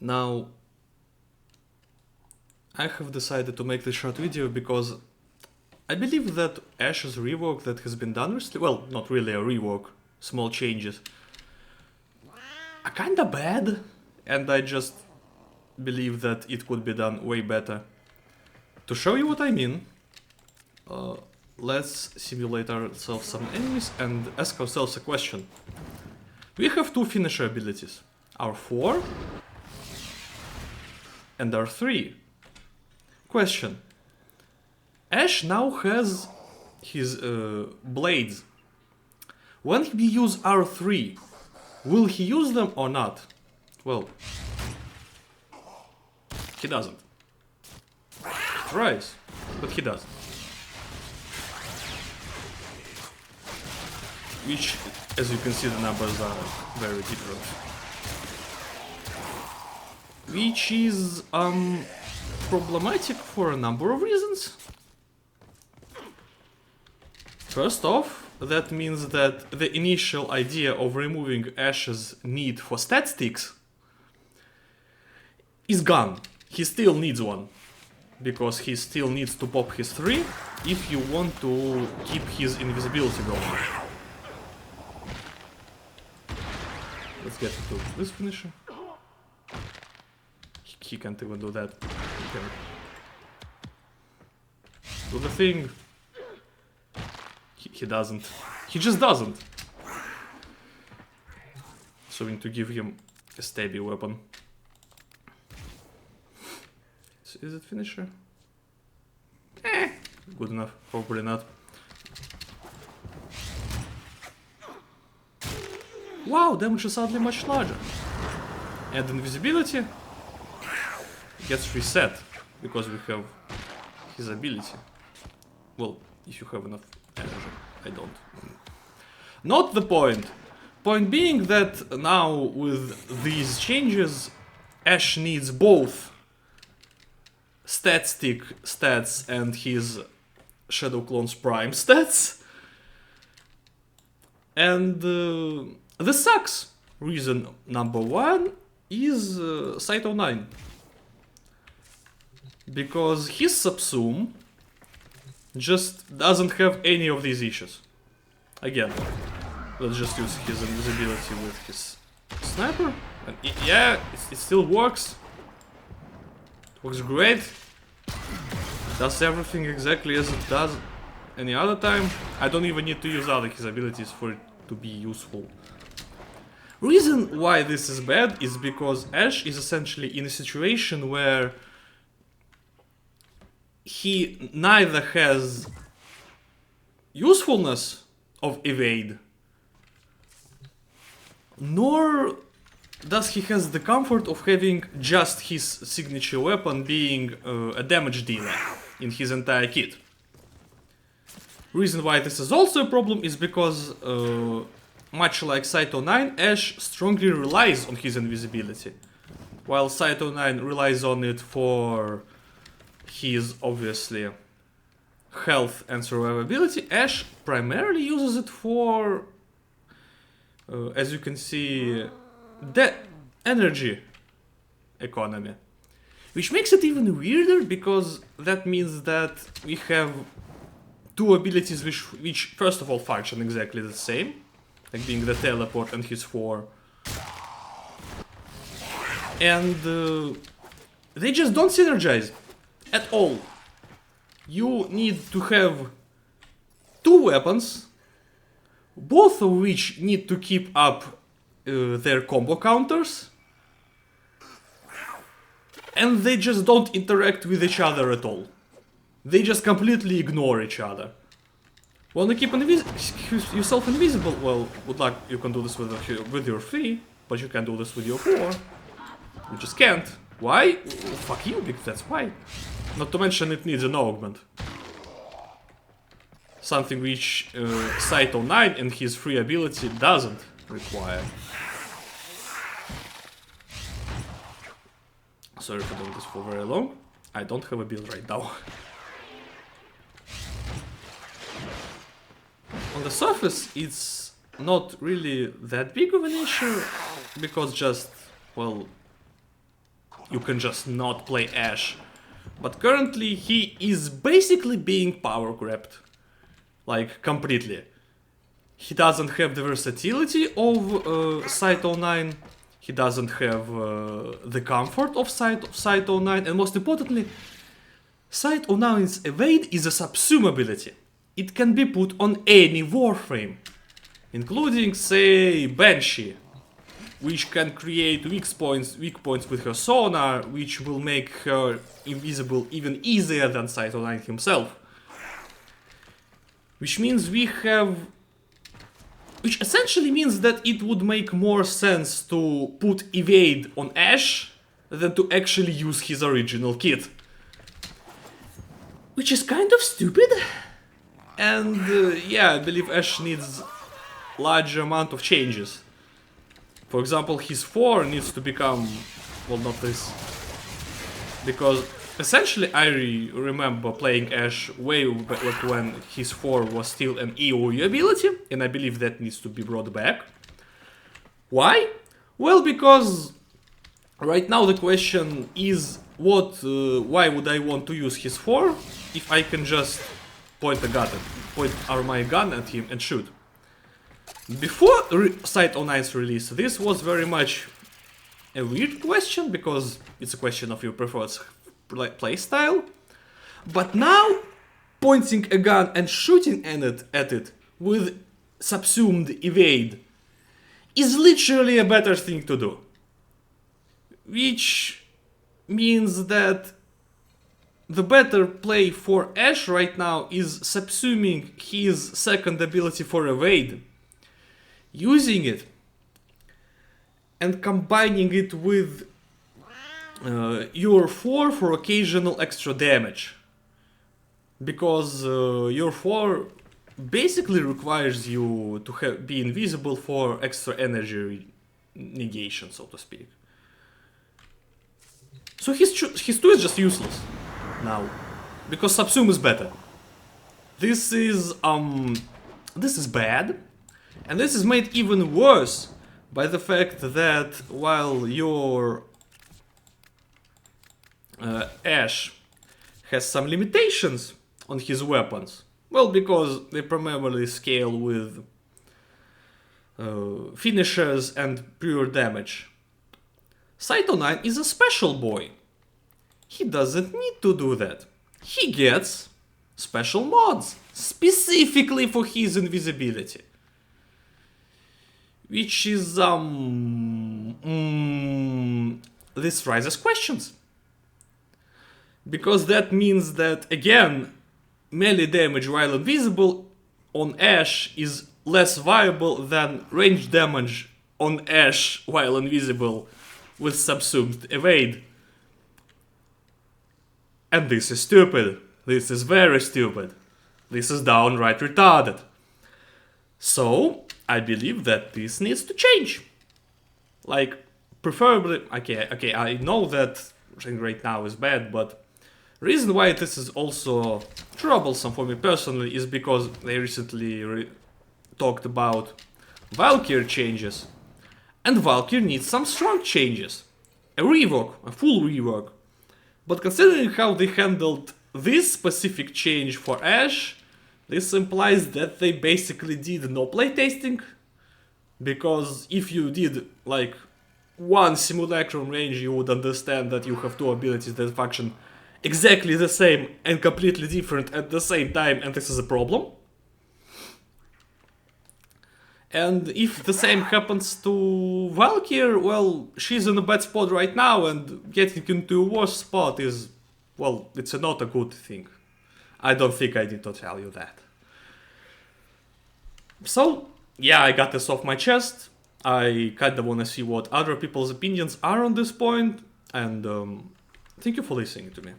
Now, I have decided to make this short video because I believe that Ash's rework that has been done recently, well, not really a rework, small changes, are kinda bad, and I just believe that it could be done way better. To show you what I mean, let's simulate ourselves some enemies and ask ourselves a question. We have two finisher abilities, R4 and R3. Question. Ash now has his blades. When we use R3, will he use them or not? Well, he doesn't. He tries, but he doesn't. Which, as you can see, the numbers are very different. Which is problematic for a number of reasons. First off, that means that the initial idea of removing Ash's need for stat sticks is gone. He still needs one, because he still needs to pop his 3 if you want to keep his invisibility going. Let's get to this finisher. He can't even do that. Okay. Do the thing. He doesn't. He just doesn't. So we need to give him a stabby weapon. So is it finisher? Good enough. Probably not. Wow, damage is suddenly much larger. And invisibility gets reset because we have his ability. Well, if you have enough energy. I don't. Not the point. Point being that now with these changes, Ash needs both stat stick stats and his Shadow Clone's Prime stats. And this sucks. Reason number one is Saito 9. Because his Subsum just doesn't have any of these issues. Again, let's just use his invisibility with his sniper. And yeah, it still works. It works great. Does everything exactly as it does any other time. I don't even need to use other his abilities for it to be useful. Reason why this is bad is because Ash is essentially in a situation where he neither has usefulness of evade, nor does he has the comfort of having just his signature weapon being a damage dealer in his entire kit. Reason why this is also a problem is because, much like Saito 9, Ash strongly relies on his invisibility. While Saito 9 relies on it for his, obviously, health and survivability, Ash primarily uses it for, as you can see, the energy economy. Which makes it even weirder, because that means that we have two abilities which first of all function exactly the same, like being the teleport and his 4. And they just don't synergize at all. You need to have two weapons, both of which need to keep up their combo counters, and they just don't interact with each other at all. They just completely ignore each other. Want to keep yourself invisible? Well, good luck, you can do this with your 3, but you can do this with your 4. You just can't. Why? Well, fuck you, because that's why. Not to mention it needs an augment. Something which Saito 9 and his free ability doesn't require. Sorry for doing this for very long. I don't have a build right now. On the surface, it's not really that big of an issue, because just, well, you can just not play Ashe. But currently he is basically being power grabbed. Like, completely. He doesn't have the versatility of Site 09. He doesn't have the comfort of Site 09. And most importantly, Site 09's evade is a subsume ability. It can be put on any Warframe, including, say, Banshee, which can create weak points with her sonar, which will make her invisible even easier than Site 09 himself. Which essentially means that it would make more sense to put evade on Ashe than to actually use his original kit. Which is kind of stupid. And yeah, I believe Ashe needs large amount of changes. For example, his 4 needs to become, well, not this. Because essentially I remember playing Ashe way back when his 4 was still an EOE ability, and I believe that needs to be brought back. Why? Well, because right now the question is why would I want to use his 4 if I can just point my gun at him and shoot? Before Site 09's release, this was very much a weird question, because it's a question of your preferred playstyle. But now, pointing a gun and shooting at it with subsumed evade is literally a better thing to do. Which means that the better play for Ashe right now is subsuming his second ability for evade, using it, and combining it with your 4 for occasional extra damage. Because your 4 basically requires you to be invisible for extra energy negation, so to speak. So his 2 is just useless now, because subsume is better. This is bad, and this is made even worse by the fact that while your Ashe has some limitations on his weapons, well, because they primarily scale with finishers and pure damage, Site 09 is a special boy. He doesn't need to do that. He gets special mods specifically for his invisibility. Which is, this raises questions. Because that means that, again, melee damage while invisible on Ashe is less viable than range damage on Ashe while invisible with subsumed evade. And this is stupid. This is very stupid. This is downright retarded. So, I believe that this needs to change. Like, preferably, okay, I know that right now is bad, but the reason why this is also troublesome for me personally is because they recently talked about Valkyrie changes. And Valkyrie needs some strong changes. A rework, a full rework. But considering how they handled this specific change for Ashe, this implies that they basically did no playtesting. Because if you did like one simulacrum range, you would understand that you have 2 abilities that function exactly the same and completely different at the same time, and this is a problem. And if the same happens to Valkyrie, well, she's in a bad spot right now, and getting into a worse spot is, well, it's not a good thing. I don't think I need to tell you that. So, yeah, I got this off my chest. I kinda wanna see what other people's opinions are on this point, and thank you for listening to me.